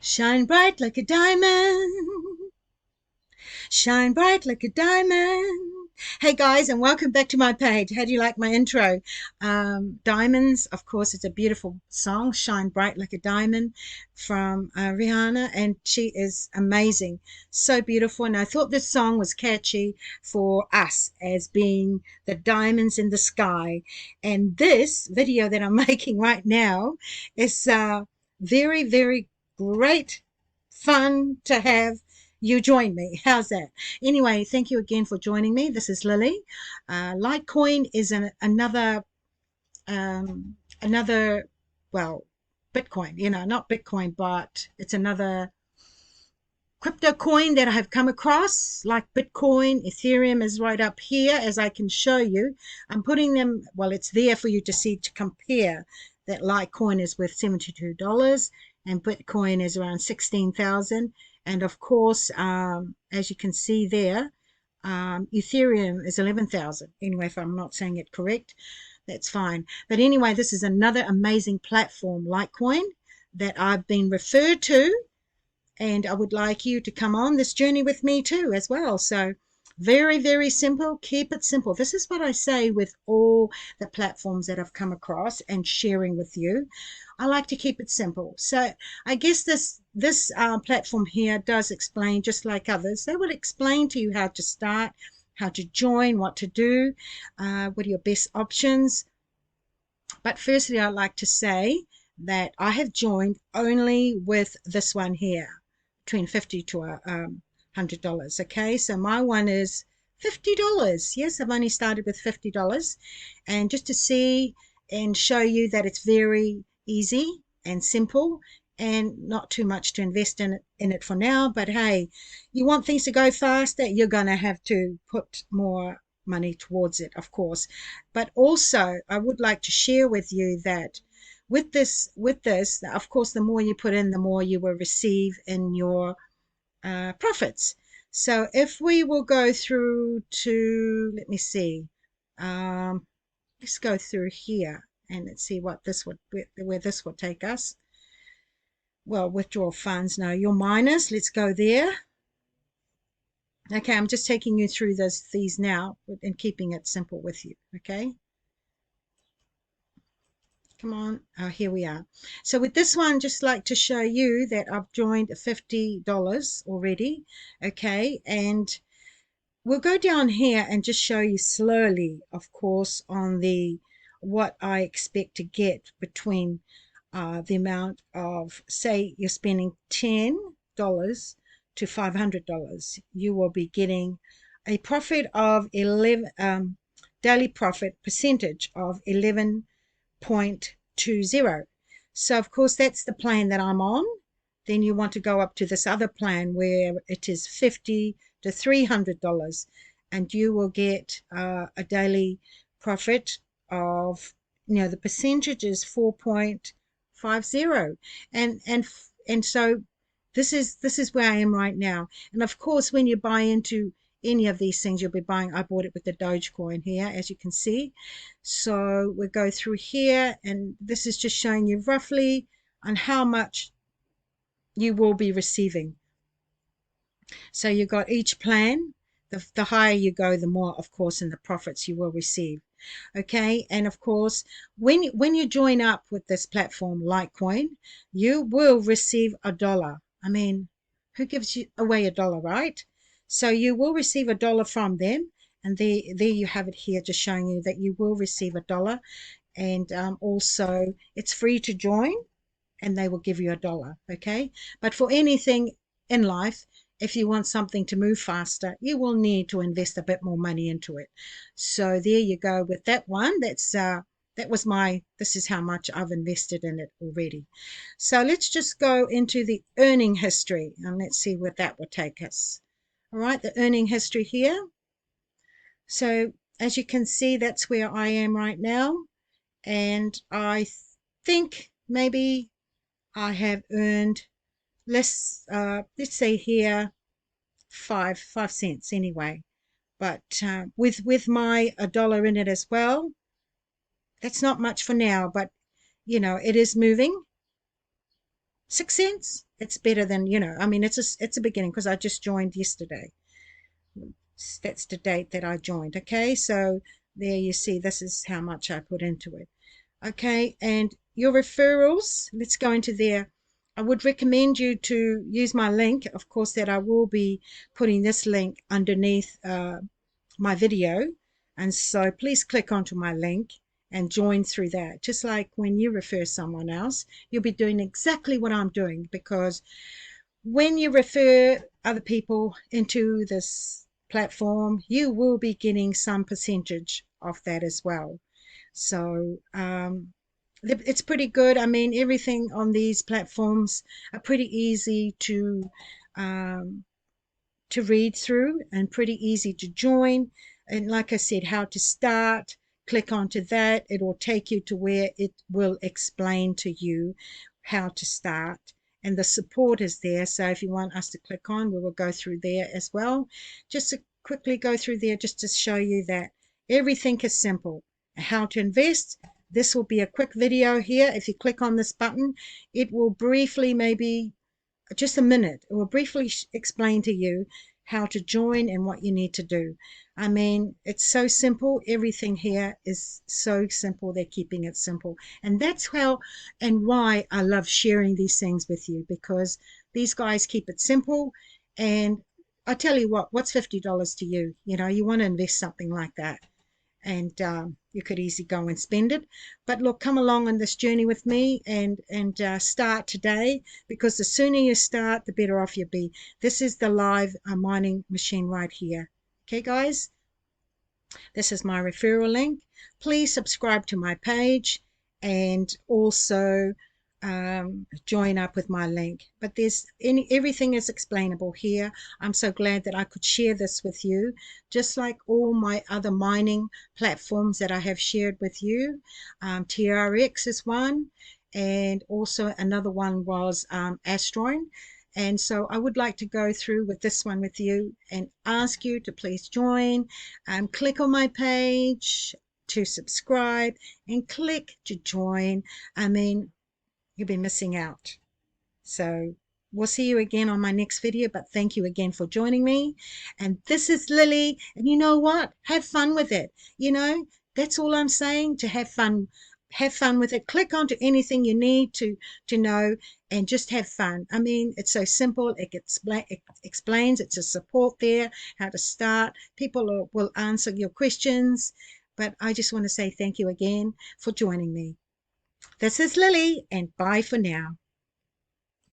Shine bright like a diamond. Shine bright like a diamond. Hey guys, and welcome back to my page. How do you like my intro? Diamonds, of course, it's a beautiful song, Shine Bright Like a Diamond from Rihanna, and she is amazing. So beautiful. And I thought this song was catchy for us as being the diamonds in the sky. And this video that I'm making right now is very, very great fun to have you join me. How's that? Anyway, thank you again for joining me. This is Lily. Litecoin is another, well, Bitcoin, not Bitcoin, but it's another crypto coin that I have come across, like Bitcoin. Ethereum is right up here, as I can show you. I'm putting them, well, it's there for you to see, to compare that Litecoin is worth $72 and Bitcoin is around 16,000. And of course, as you can see there, Ethereum is 11,000. Anyway, if I'm not saying it correct, that's fine. But anyway, this is another amazing platform, Litecoin, that I've been referred to, and I would like you to come on this journey with me too as well. So very, very simple. Keep it simple. This is what I say with all the platforms that I've come across and sharing with you. I like to keep it simple. So I guess this platform here does explain, just like others. They will explain to you how to start, how to join, what to do, what are your best options. But firstly, I'd like to say that I have joined only with this one here, between $50 to $100. Okay, so my one is $50. Yes, I've only started with $50, and just to see and show you that it's very easy and simple and not too much to invest in it for now. But hey, you want things to go faster, you're going to have to put more money towards it, of course. But also I would like to share with you that with this, of course, the more you put in, the more you will receive in your profits. So if we will go through to, let me see, let's go through here and let's see what this would, where this would take us. Well, withdraw funds, no, your miners, let's go there. Okay, I'm just taking you through these now and keeping it simple with you. Okay, come on. Oh, here we are. So with this one, just like to show you that I've joined $50 already. Okay, and we'll go down here and just show you slowly, of course, on the what I expect to get between the amount of, say you're spending $10 to $500, you will be getting a profit of 11 daily profit percentage of 11.20. So of course that's the plan that I'm on. Then you want to go up to this other plan where it is $50 to $300, and you will get a daily profit of, the percentage is 4.50. And so this is where I am right now. And of course, when you buy into any of these things, you'll be buying, I bought it with the Dogecoin here, as you can see. So we'll go through here, and this is just showing you roughly on how much you will be receiving. So you got each plan, the higher you go, the more, of course, in the profits you will receive. Okay, and of course, when you join up with this platform Litecoin, you will receive $1. I mean, who gives you away $1, right? So you will receive $1 from them, and there you have it here, just showing you that you will receive $1. And also it's free to join, and they will give you $1. Okay, but for anything in life, if you want something to move faster, you will need to invest a bit more money into it. So there you go with that one. This is how much I've invested in it already. So let's just go into the earning history, and let's see where that will take us. All right, the earning history here. So as you can see, that's where I am right now, and I think maybe I have earned less, let's say here 5 cents anyway, but with my $1 in it as well, that's not much for now, but it is moving. 6 cents. It's better than, I mean, it's a beginning because I just joined yesterday. That's the date that I joined. Okay, so there you see, this is how much I put into it. Okay, and your referrals, let's go into there. I would recommend you to use my link, of course, that I will be putting this link underneath my video. And so please click onto my link and join through that. Just like when you refer someone else, you'll be doing exactly what I'm doing, because when you refer other people into this platform, you will be getting some percentage of that as well. So it's pretty good. I mean, everything on these platforms are pretty easy um, to read through and pretty easy to join. And like I said, how to start, click onto that. It will take you to where it will explain to you how to start. And the support is there. So if you want us to click on, we will go through there as well. Just to quickly go through there just to show you that everything is simple. How to invest. This will be a quick video here. If you click on this button, it will briefly, maybe just a minute, it will briefly explain to you how to join and what you need to do. I mean, it's so simple. Everything here is so simple. They're keeping it simple. And that's how and why I love sharing these things with you, because these guys keep it simple. And I tell you what, what's $50 to you? You want to invest something like that, and you could easily go and spend it. But look, come along on this journey with me and start today, because the sooner you start, the better off you'll be. This is the live mining machine right here. Okay, guys, this is my referral link. Please subscribe to my page and also join up with my link. But everything is explainable here. I'm so glad that I could share this with you, just like all my other mining platforms that I have shared with you. TRX is one, and also another one was Astroin. And so I would like to go through with this one with you and ask you to please join. Click on my page to subscribe and click to join. I mean, you'll be missing out. So we'll see you again on my next video, but thank you again for joining me. And this is Lily, and you know what? Have fun with it. That's all I'm saying, to have fun. Have fun with it. Click onto anything you need to know, and just have fun. I mean, it's so simple. It explains. It's a support there, how to start. People will answer your questions. But I just want to say thank you again for joining me. This is Lily, and bye for now.